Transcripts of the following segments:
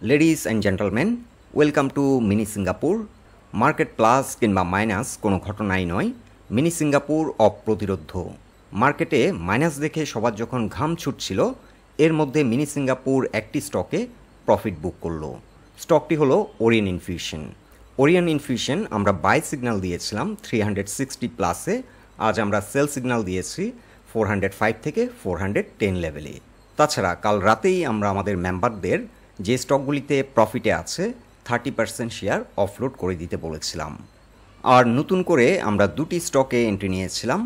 Ladies and gentlemen, welcome to mini Singapore. Market plus কিংবা minus কোনো ঘটনাই নয়। মিনি সিঙ্গাপুর অপ্রতিরোধ্য। মার্কেটে মাইনাস দেখে সবার যখন ঘাম ছুটছিল, এর মধ্যে মিনি সিঙ্গাপুর একটি স্টকে প্রফিট বুক করলো। স্টকটি হলো ওরিয়ন ইনফিউশন। ওরিয়ন ইনফিউশন আমরা বাই সিগন্যাল দিয়েছিলাম 360 প্লাসে। আজ আমরা সেল সিগন্যাল দিয়েছি 405 থেকে 410 লেভেলে। তাছাড়া কাল রাতেই আমরা আমাদের মেম্বারদের যে স্টকগুলিতে প্রফিটে আছে 30% শেয়ার অফলোড করে দিতে বলেছিলাম। আর নতুন করে আমরা দুটি স্টকে এন্ট্রি নিয়েছিলাম।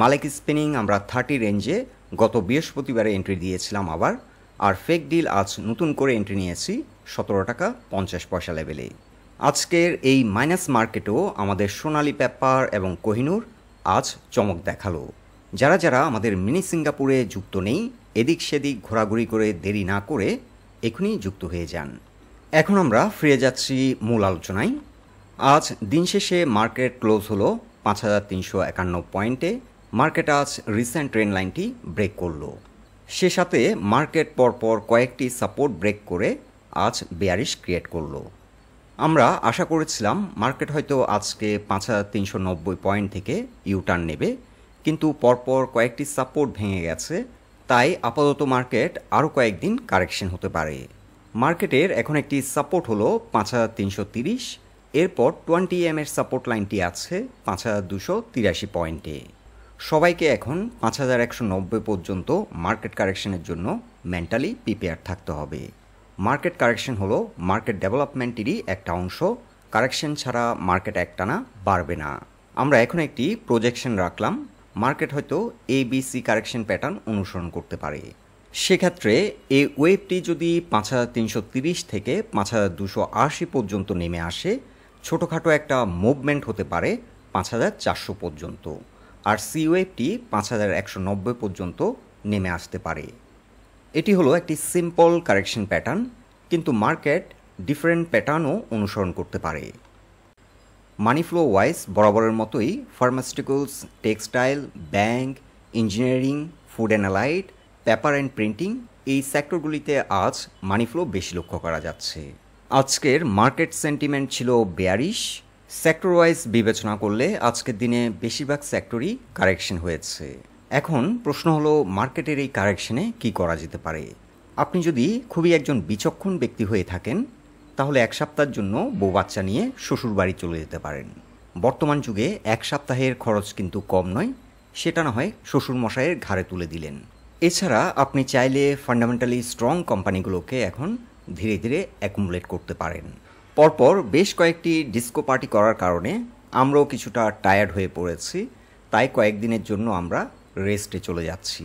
মালিক স্পিনিং আমরা 30 রেঞ্জে গত বৃহস্পতিবারে এন্ট্রি দিয়েছিলাম আবার। আর ফেক ডিল আজ নতুন করে এন্ট্রি নিয়েছি 17 টাকা 50 পয়সা লেভেলে। আজকের এই মাইনাস মার্কেটেও আমাদের সোনালী পেপার এবং কোহিনুর আজ চমক দেখালো। যারা যারা আমাদের মিনি সিঙ্গাপুরে যুক্ত নেই, এদিক সেদিক ঘোরাঘুরি করে দেরি না করে এখনই যুক্ত হয়ে যান। এখন আমরা ফিরে যাচ্ছি মূল আলোচনায়। আজ দিন শেষে মার্কেট ক্লোজ হলো 5351 পয়েন্টে। মার্কেট আজ রিসেন্ট ট্রেন্ড লাইনটি ব্রেক করলো। সে সাথে মার্কেট পরপর কয়েকটি সাপোর্ট ব্রেক করে আজ বেয়ারিশ ক্রিয়েট করলো। আমরা আশা করেছিলাম মার্কেট হয়তো আজকে 5390 পয়েন্ট থেকে ইউটার্ন নেবে, কিন্তু পরপর কয়েকটি সাপোর্ট ভেঙে গেছে। তাই আপাতত মার্কেট আরও কয়েকদিন কারেকশন হতে পারে। মার্কেটের এখন একটি সাপোর্ট হলো 5330, এরপর 20 এর সাপোর্ট লাইনটি আছে 5283 পয়েন্টে। সবাইকে এখন 5190 পর্যন্ত মার্কেট কারেকশনের জন্য মেন্টালি প্রিপেয়ার থাকতে হবে। মার্কেট কারেকশন হলো মার্কেট ডেভেলপমেন্টেরই একটা অংশ। কারেকশন ছাড়া মার্কেট একটানা বাড়বে না। আমরা এখন একটি প্রজেকশন রাখলাম, মার্কেট হয়তো ABC কারেকশন প্যাটার্ন অনুসরণ করতে পারে। সেক্ষেত্রে এই ওয়েভটি যদি 5330 থেকে 5280 পর্যন্ত নেমে আসে, ছোটোখাটো একটা মুভমেন্ট হতে পারে 5400 পর্যন্ত। আর সি ওয়েভটি 5190 পর্যন্ত নেমে আসতে পারে। এটি হলো একটি সিম্পল কারেকশন প্যাটার্ন, কিন্তু মার্কেট ডিফারেন্ট প্যাটার্নও অনুসরণ করতে পারে। মানি ফ্লো ওয়াইজ বরাবরের মতোই pharmaceuticals, textile, bank, engineering, food and allied, paper and printing এই সেক্টরগুলিতে আজ মানি ফ্লো বেশি লক্ষ্য করা যাচ্ছে। আজকের মার্কেট সেন্টিমেন্ট ছিল বেয়ারিশ। সেক্টর ওয়াইজ বিবেচনা করলে আজকের দিনে বেশিরভাগ সেক্টরই কারেকশন হয়েছে। এখন প্রশ্ন হলো মার্কেটের এই কারেকশনে কি করা যেতে পারে। আপনি যদি খুবই একজন বিচক্ষণ ব্যক্তি হয়ে থাকেন, তাহলে এক সপ্তাহের জন্য বউ বাচ্চা নিয়ে শ্বশুর বাড়ি চলে যেতে পারেন। বর্তমান যুগে এক সপ্তাহের খরচ কিন্তু কম নয়, সেটা না হয় শ্বশুর মশাইয়ের ঘাড়ে তুলে দিলেন। এছাড়া আপনি চাইলে ফান্ডামেন্টালি স্ট্রং কোম্পানিগুলোকে এখন ধীরে ধীরে অ্যাকুমুলেট করতে পারেন। পরপর বেশ কয়েকটি ডিস্কো পার্টি করার কারণে আমরাও কিছুটা টায়ার্ড হয়ে পড়েছি, তাই কয়েকদিনের জন্য আমরা রেস্টে চলে যাচ্ছি।